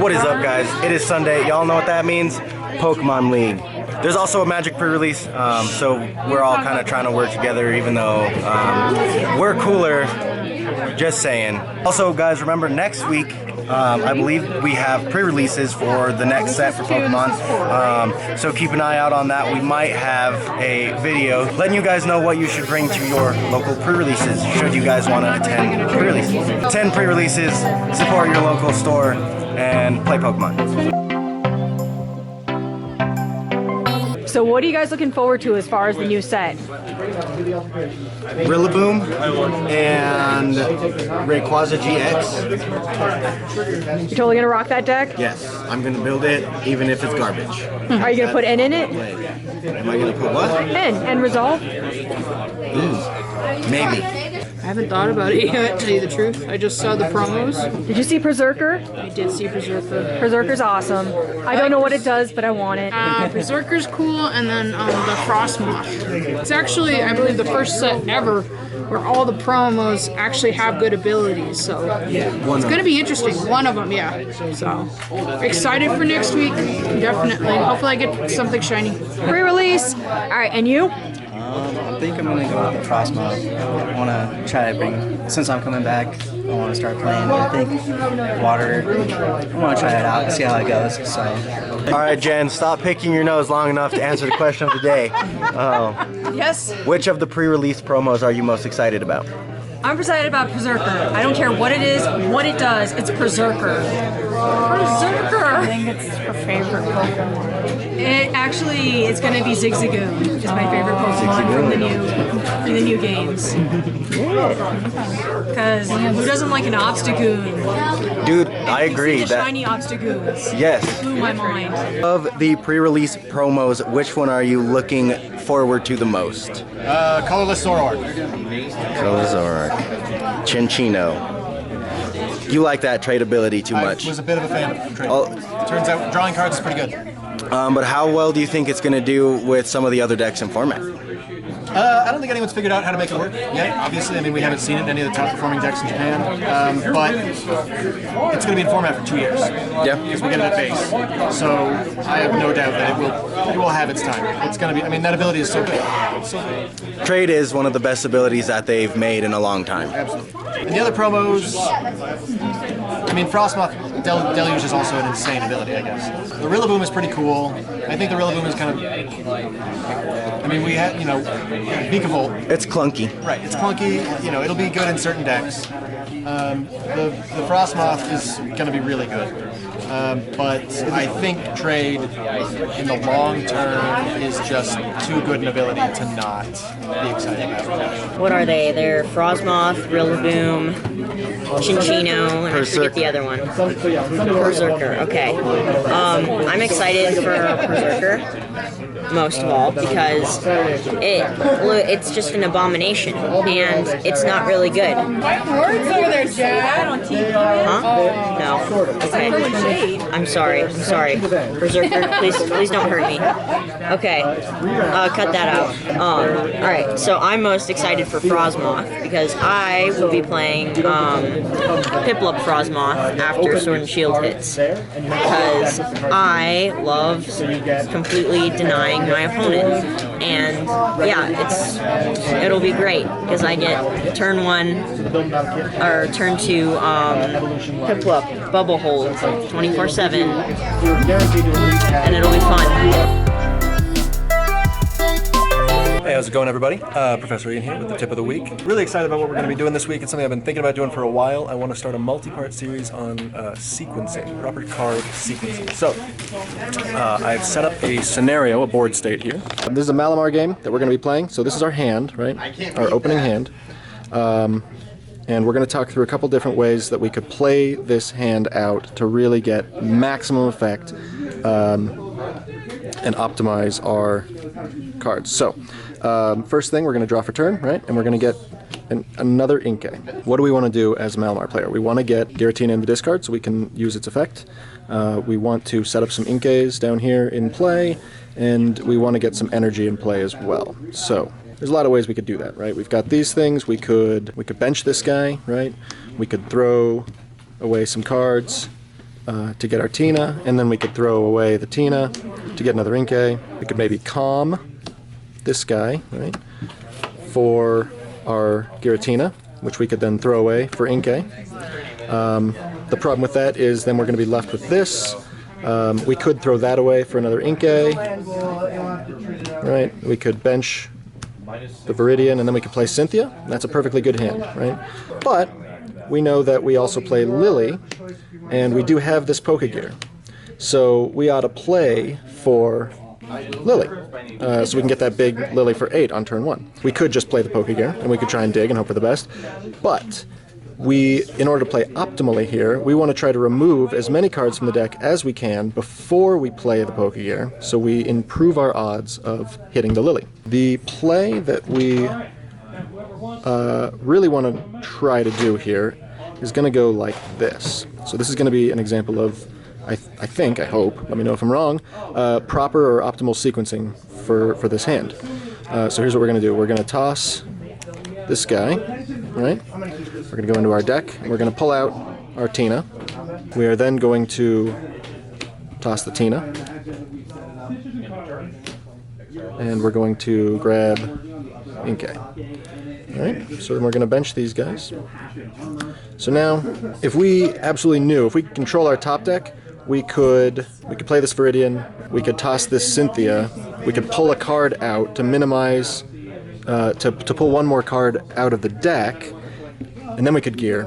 What is up, guys? It is Sunday. Y'all know what that means? Pokemon League. There's also a Magic pre-release, so we're all kind of trying to work together, even though we're cooler. Just saying. Also, guys, remember next week, I believe we have pre-releases for the next set for Pokemon. So keep an eye out on that. We might have a video letting you guys know what you should bring to your local pre-releases, should you guys want to attend pre-releases. 10 pre-releases, support your local store, and play Pokemon. So what are you guys looking forward to as far as the new set? Rillaboom and Rayquaza GX. You're totally gonna rock that deck? Yes, I'm gonna build it even if it's garbage. Are you gonna put N in it? Am I gonna put what? N Resolve? Ooh, maybe. I haven't thought about it yet, to tell you the truth. I just saw the promos. Did you see Berserker? I did see Berserker. Berserker's awesome. I don't know what it does, but I want it. Berserker's cool, and then the Frostmoth. It's actually, I believe, the first set ever where all the promos actually have good abilities, so it's going to be interesting. One of them, yeah. So, excited for next week, definitely. Hopefully I get something shiny. Pre-release. All right, and you? I think I'm gonna go with the Frostmoth. I wanna try to bring, since I'm coming back, I wanna start playing. I think water, I wanna try it out, see how it goes. So. All right, Jen, stop picking your nose long enough to answer the question of the day. Yes. Which of the pre-release promos are you most excited about? I'm excited about Berserker. I don't care what it is, what it does. It's Berserker. Berserker. I think it's her favorite Pokemon. It's gonna be Zigzagoon. It's my favorite Pokemon from the new games. Because who doesn't like an Obstagoon? Dude, I agree. The shiny Obstagoons. Yes. Blew my mind. Of the pre-release promos, which one are you looking forward to the most? Colorless Zoroark. Colorless Zoroark. Chinchino. You like that trade ability too much. I was a bit of a fan of trade. Turns out drawing cards is pretty good. But how well do you think it's going to do with some of the other decks in format? I don't think anyone's figured out how to make it work yet, obviously. I mean, we haven't seen it in any of the top performing decks in Japan. But it's going to be in format for 2 years. Yeah. Because we get it at base. So I have no doubt that it will have its time. It's going to be, I mean, that ability is so good. It's so good. Trade is one of the best abilities that they've made in a long time. Absolutely. And the other promos, I mean, Frostmoth Deluge is also an insane ability, I guess. The Rillaboom is pretty cool. I think the Rillaboom is kind of, I mean, we had, Beakavolt. It's clunky. Right, it's clunky, it'll be good in certain decks. The Frostmoth is going to be really good. But I think trade in the long term is just too good an ability to not be excited about. What are they? They're Frostmoth, Rillaboom, Chinchino, and I forget the other one. Berserker, okay. I'm excited for Berserker, most of all, because it's just an abomination, and it's not really good. Words over there, Dad, on TV. Huh? No. Okay. I'm sorry. Berserker, please don't hurt me. Okay. Cut that out. Alright, so I'm most excited for Frostmoth, because I will be playing Piplup Frostmoth after Sword and Shield hits. Because I love completely denying my opponent. And yeah, it'll be great, because I get turn 1 or turn 2 Piplup Bubble Hold 24/7, and it'll be fun. Hey, how's it going, everybody? Professor Ian here with the tip of the week. Really excited about what we're going to be doing this week. It's something I've been thinking about doing for a while. I want to start a multi-part series on sequencing, proper card sequencing. So, I've set up a scenario, a board state here. This is a Malamar game that we're going to be playing. So this is our hand, right? Our opening hand. And we're going to talk through a couple different ways that we could play this hand out to really get maximum effect and optimize our cards. So, first thing, we're going to draw for turn, right? And we're going to get another Inkay. What do we want to do as a Malamar player? We want to get Giratina in the discard so we can use its effect. We want to set up some Inkays down here in play, and we want to get some energy in play as well. So, there's a lot of ways we could do that, right? We've got these things. We could bench this guy, right? We could throw away some cards, to get our Tina, and then we could throw away the Tina to get another Inkay. We could maybe calm this guy, right, for our Giratina, which we could then throw away for Inkay. The problem with that is then we're going to be left with this. We could throw that away for another Inkay, right? We could bench the Viridian, and then we could play Cynthia. That's a perfectly good hand, right? But we know that we also play Lily, and we do have this Pokegear. So we ought to play for Lily, so we can get that big Lily for 8 on turn 1. We could just play the Pokegear, and we could try and dig and hope for the best. But in order to play optimally here, we want to try to remove as many cards from the deck as we can before we play the Pokegear, so we improve our odds of hitting the Lily. The play that we really want to try to do here is going to go like this. So this is going to be an example of, I hope, let me know if I'm wrong, proper or optimal sequencing for this hand. So here's what we're going to do. We're going to toss this guy, right? We're going to go into our deck, and we're going to pull out our Tina. We are then going to toss the Tina. And we're going to grab Inkay. Alright, so then we're going to bench these guys. So now, if we absolutely knew, if we could control our top deck, we could play this Viridian, we could toss this Cynthia, we could pull a card out to minimize, to pull one more card out of the deck, and then we could gear.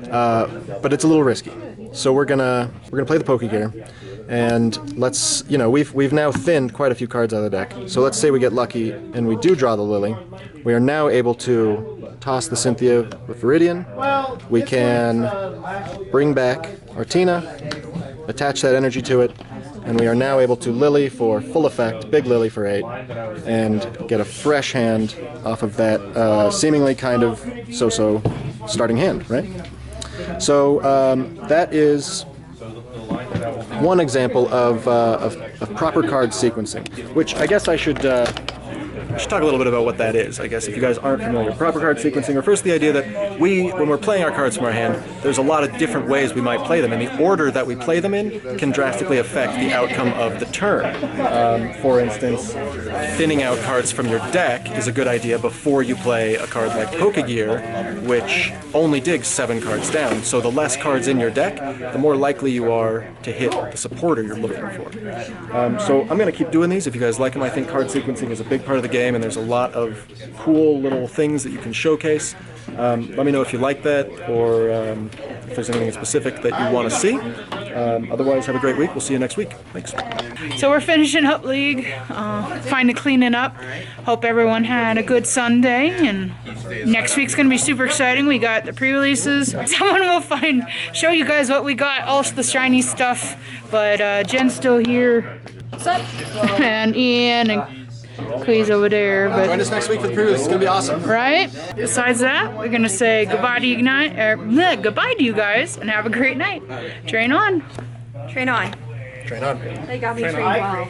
But it's a little risky. So we're gonna play the Pokegear, and let's, we've now thinned quite a few cards out of the deck. So let's say we get lucky and we do draw the Lily. We are now able to toss the Cynthia with Viridian. We can bring back our Tina, attach that energy to it, and we are now able to Lily for full effect, big Lily for 8, and get a fresh hand off of that seemingly kind of so-so starting hand, right? So that is one example of proper card sequencing, which I guess I should talk a little bit about what that is, I guess, if you guys aren't familiar with proper card sequencing. Or first, the idea that when we're playing our cards from our hand, there's a lot of different ways we might play them, and the order that we play them in can drastically affect the outcome of the turn. For instance, thinning out cards from your deck is a good idea before you play a card like Pokegear, which only digs 7 cards down. So the less cards in your deck, the more likely you are to hit the supporter you're looking for. So I'm going to keep doing these. If you guys like them, I think card sequencing is a big part of the game, and there's a lot of cool little things that you can showcase. Let me know if you like that, or if there's anything specific that you want to see. Otherwise, have a great week. We'll see you next week. Thanks. So we're finishing up League, finally cleaning up. Hope everyone had a good Sunday, and next week's going to be super exciting. We got the pre-releases. Someone will show you guys what we got, all the shiny stuff, but Jen's still here. What's up? And Ian and Clee's over there. But join us next week for the pre-release. It's going to be awesome. Right? Besides that, we're going to say goodbye to you guys, and have a great night. Train on. Train on. Train on. They got me trained well.